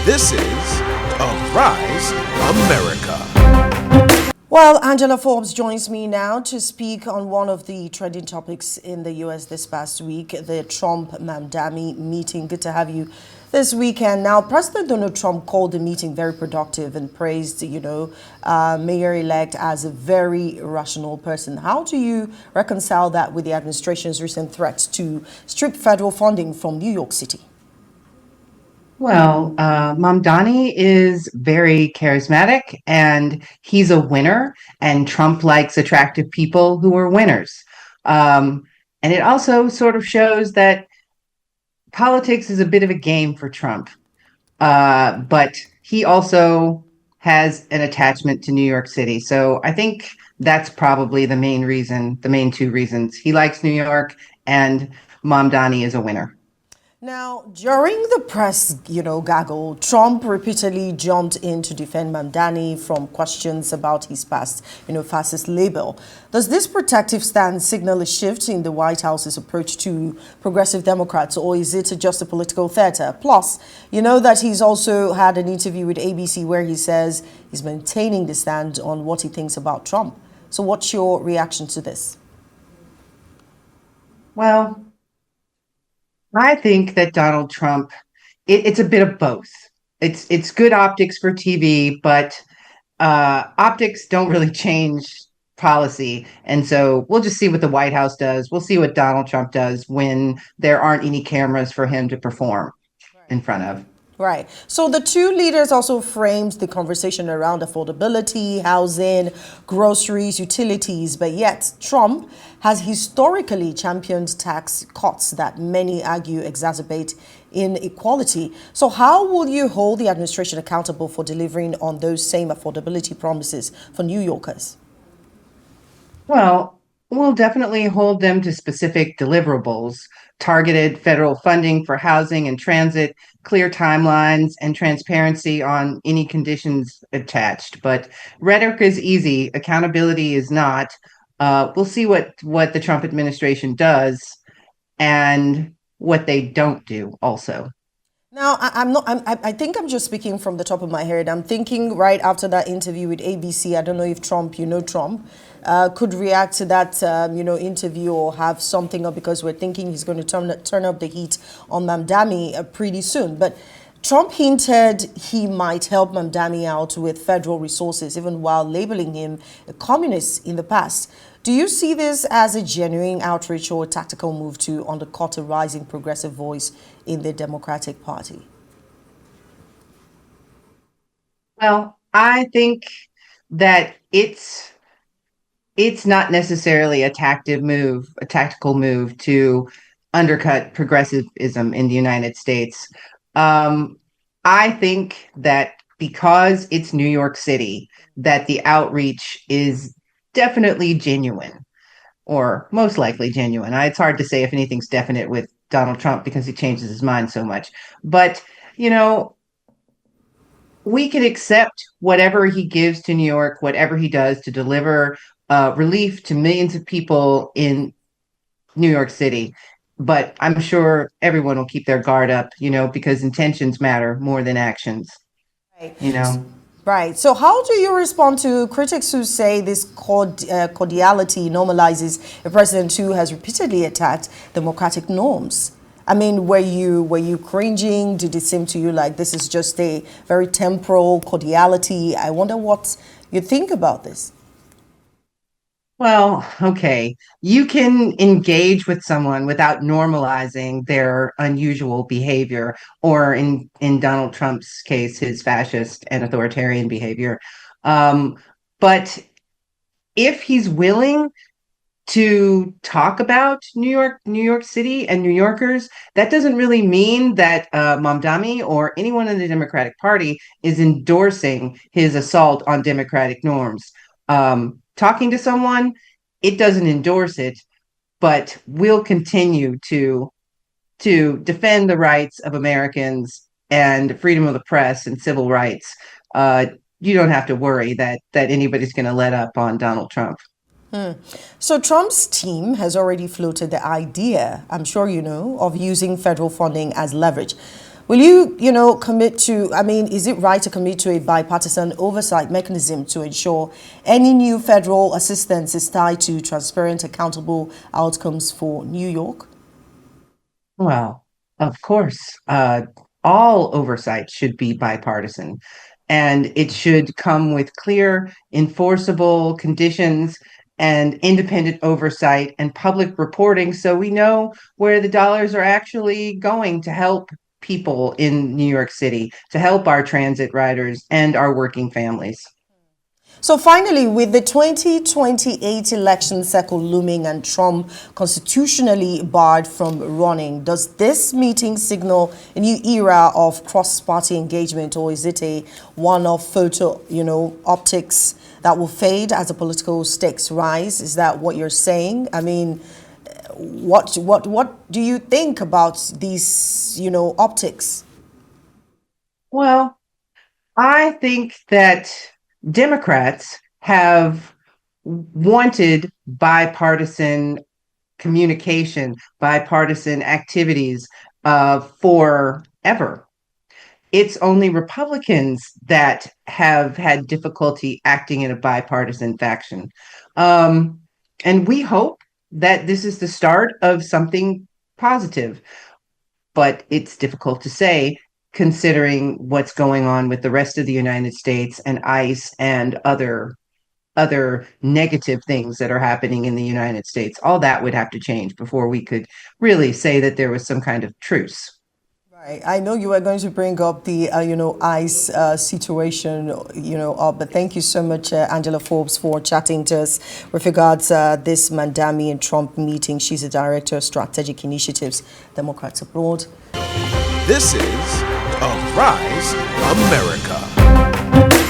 This is Arise America. Well, Angela Fobbs joins me now to speak on one of the trending topics in the U.S. this past week, the Trump-Mamdani meeting. Good to have you this weekend. Now, President Donald Trump called the meeting very productive and praised, Mayor-elect as a very rational person. How do you reconcile that with the administration's recent threats to strip federal funding from New York City? Well, Mamdani is very charismatic and he's a winner, and Trump likes attractive people who are winners. And it also sort of shows that politics is a bit of a game for Trump. But he also has an attachment to New York City. So I think that's probably the main two reasons. He likes New York, and Mamdani is a winner. Now, during the press, gaggle, Trump repeatedly jumped in to defend Mamdani from questions about his past, fascist label. Does this protective stance signal a shift in the White House's approach to progressive Democrats, or is it just a political theater? Plus, you know that he's also had an interview with ABC where he says he's maintaining the stand on what he thinks about Trump. So what's your reaction to this? Well, I think that Donald Trump, it's a bit of both. It's good optics for TV, but optics don't really change policy. And so we'll just see what the White House does. We'll see what Donald Trump does when there aren't any cameras for him to perform in front of. Right. So the two leaders also framed the conversation around affordability, housing, groceries, utilities. But yet Trump has historically championed tax cuts that many argue exacerbate inequality. So how will you hold the administration accountable for delivering on those same affordability promises for New Yorkers? Well, we'll definitely hold them to specific deliverables, targeted federal funding for housing and transit, clear timelines, and transparency on any conditions attached. But rhetoric is easy, accountability is not. We'll see what the Trump administration does and what they don't do also. Now, I think I'm just speaking from the top of my head. I'm thinking right after that interview with ABC, I don't know if Trump, could react to that, interview or have something up, because we're thinking he's going to turn up the heat on Mamdani pretty soon. But Trump hinted he might help Mamdani out with federal resources, even while labeling him a communist in the past. Do you see this as a genuine outreach or a tactical move to undercut a rising progressive voice in the Democratic Party? Well, I think that it's not necessarily a tactical move to undercut progressivism in the United States. I think that because it's New York City, that the outreach is definitely genuine, or most likely genuine. It's hard to say if anything's definite with Donald Trump because he changes his mind so much. But, we can accept whatever he gives to New York, whatever he does to deliver relief to millions of people in New York City. But I'm sure everyone will keep their guard up, because intentions matter more than actions. Right. Right. So how do you respond to critics who say this cordiality normalizes a president who has repeatedly attacked democratic norms? I mean, were you cringing? Did it seem to you like this is just a very temporal cordiality? I wonder what you think about this. Well, okay. You can engage with someone without normalizing their unusual behavior, or in Donald Trump's case, his fascist and authoritarian behavior. But if he's willing to talk about New York City and New Yorkers, that doesn't really mean that Mamdani or anyone in the Democratic Party is endorsing his assault on democratic norms. Talking to someone, it doesn't endorse it, but we'll continue to defend the rights of Americans and freedom of the press and civil rights. You don't have to worry that anybody's going to let up on Donald Trump. So Trump's team has already floated the idea, I'm sure you know, of using federal funding as leverage. Will you, commit to, is it right to commit to a bipartisan oversight mechanism to ensure any new federal assistance is tied to transparent, accountable outcomes for New York? Well, of course, all oversight should be bipartisan, and it should come with clear, enforceable conditions and independent oversight and public reporting so we know where the dollars are actually going to help people in New York City, to help our transit riders and our working families. So finally, with the 2028 election cycle looming and Trump constitutionally barred from running, does this meeting signal a new era of cross-party engagement, or is it a one-off photo, optics that will fade as the political stakes rise? Is that what you're saying? What do you think about these, optics? Well, I think that Democrats have wanted bipartisan communication, bipartisan activities forever. It's only Republicans that have had difficulty acting in a bipartisan faction. And we hope that this is the start of something positive, but it's difficult to say considering what's going on with the rest of the United States and ICE and other negative things that are happening in the United States. All that would have to change before we could really say that there was some kind of truce. Right. I know you were going to bring up the, ICE situation, but thank you so much, Angela Fobbs, for chatting to us with regards this Mamdani and Trump meeting. She's the Director of Strategic Initiatives, Democrats Abroad. This is Arise America.